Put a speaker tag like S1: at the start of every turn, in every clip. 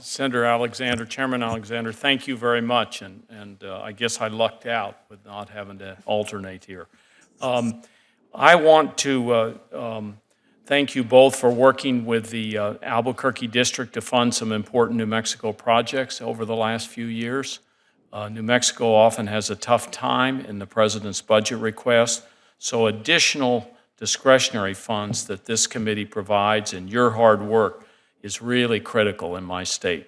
S1: Senator Alexander, Chairman Alexander, thank you very much, and I guess I lucked out with not having to alternate here. I want to thank you both for working with the Albuquerque District to fund some important New Mexico projects over the last few years. New Mexico often has a tough time in the President's budget request, so additional discretionary funds that this committee provides and your hard work is really critical in my state.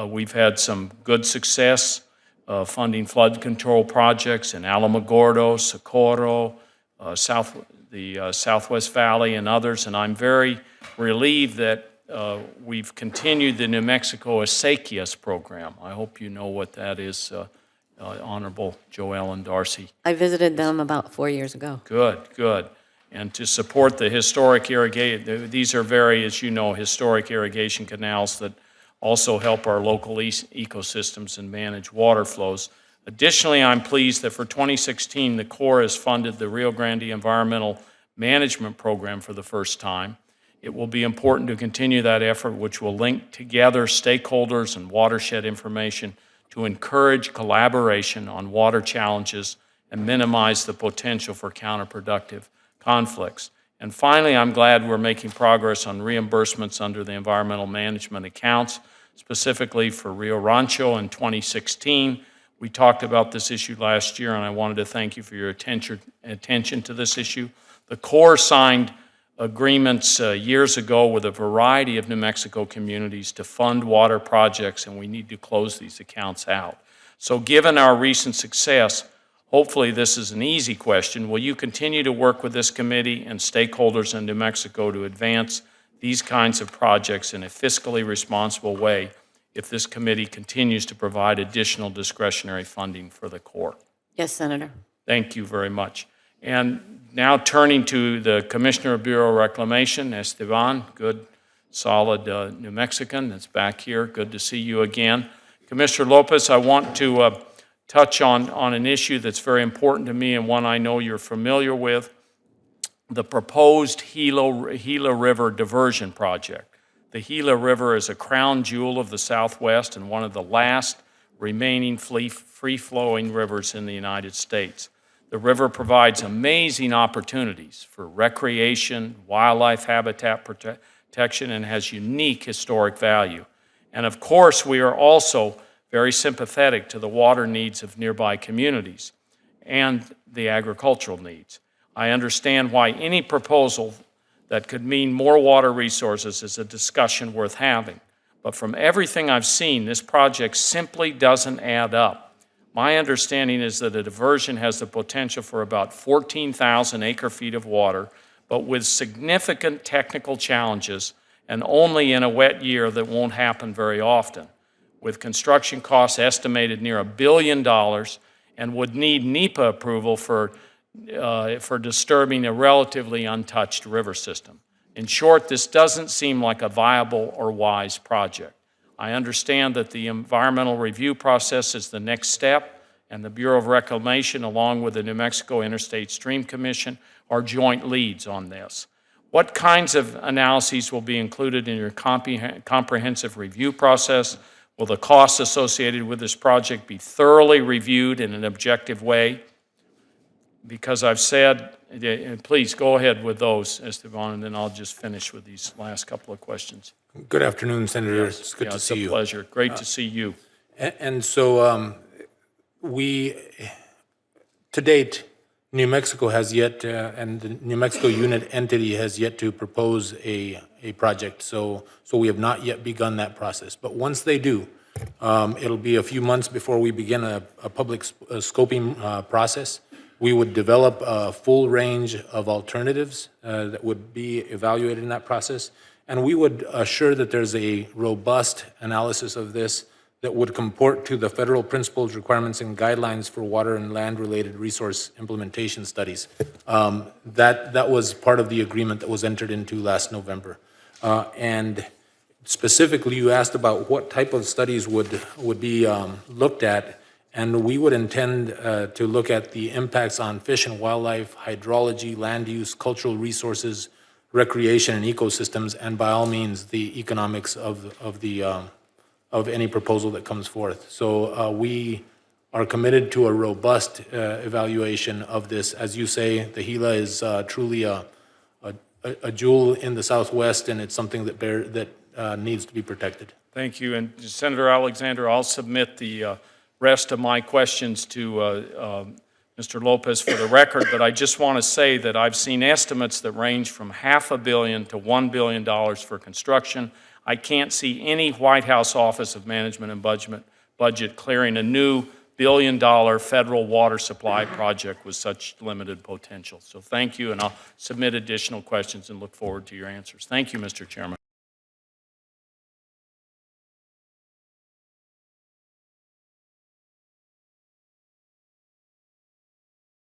S1: We've had some good success funding flood control projects in Alamogordo, Socorro, the Southwest Valley, and others, and I'm very relieved that we've continued the New Mexico Acequias program. I hope you know what that is, Honorable Joelle and Darcy.
S2: I visited them about 4 years ago.
S1: Good, good. And to support the historic irrigation, these are very, as you know, historic irrigation canals that also help our local ecosystems and manage water flows. Additionally, I'm pleased that for 2016, the Corps has funded the Rio Grande Environmental Management Program for the first time. It will be important to continue that effort, which will link together stakeholders and watershed information to encourage collaboration on water challenges and minimize the potential for counterproductive conflicts. And finally, I'm glad we're making progress on reimbursements under the environmental management accounts, specifically for Rio Rancho in 2016. We talked about this issue last year, and I wanted to thank you for your attention to this issue. The Corps signed agreements years ago with a variety of New Mexico communities to fund water projects, and we need to close these accounts out. So given our recent success, hopefully this is an easy question. Will you continue to work with this committee and stakeholders in New Mexico to advance these kinds of projects in a fiscally responsible way if this committee continues to provide additional discretionary funding for the Corps?
S2: Yes, Senator.
S1: Thank you very much. And now turning to the Commissioner of Bureau of Reclamation, Esteban, good, solid New Mexican that's back here. Good to see you again. Commissioner Lopez, I want to touch on an issue that's very important to me and one I know you're familiar with, the proposed Gila River Diversion Project. The Gila River is a crown jewel of the Southwest and one of the last remaining free-flowing rivers in the United States. The river provides amazing opportunities for recreation, wildlife habitat protection, and has unique historic value. And of course, we are also very sympathetic to the water needs of nearby communities and the agricultural needs. I understand why any proposal that could mean more water resources is a discussion worth having. But from everything I've seen, this project simply doesn't add up. My understanding is that a diversion has the potential for about 14,000 acre-feet of water, but with significant technical challenges and only in a wet year that won't happen very often, with construction costs estimated near $1 billion and would need NEPA approval for disturbing a relatively untouched river system. In short, this doesn't seem like a viable or wise project. I understand that the environmental review process is the next step, and the Bureau of Reclamation, along with the New Mexico Interstate Stream Commission, are joint leads on this. What kinds of analyses will be included in your comprehensive review process? Will the costs associated with this project be thoroughly reviewed in an objective way? Because I've said, and please go ahead with those, Esteban, and then I'll just finish with these last couple of questions.
S3: Good afternoon, Senator.
S1: Yes.
S3: It's good to see
S1: you. It's a pleasure. Great to see you.
S3: And so to date, New Mexico has yet, and the New Mexico unit entity has yet to propose a project. So we have not yet begun that process. But once they do, it'll be a few months before we begin a public scoping process. We would develop a full range of alternatives that would be evaluated in that process. And we would assure that there's a robust analysis of this that would comport to the federal principles, requirements, and guidelines for water and land-related resource implementation studies. That was part of the agreement that was entered into last November. And specifically, you asked about what type of studies would be looked at, and we would intend to look at the impacts on fish and wildlife, hydrology, land use, cultural resources, recreation and ecosystems, and by all means, the economics of the of any proposal that comes forth. So we are committed to a robust evaluation of this. As you say, the Gila is truly a jewel in the Southwest, and it's something that needs to be protected.
S1: Thank you. And Senator Alexander, I'll submit the rest of my questions to Mr. Lopez for the record, but I just want to say that I've seen estimates that range from $500 million to $1 billion for construction. I can't see any White House Office of Management and Budget clearing a new billion-dollar federal water supply project with such limited potential. So thank you, and I'll submit additional questions and look forward to your answers. Thank you, Mr. Chairman.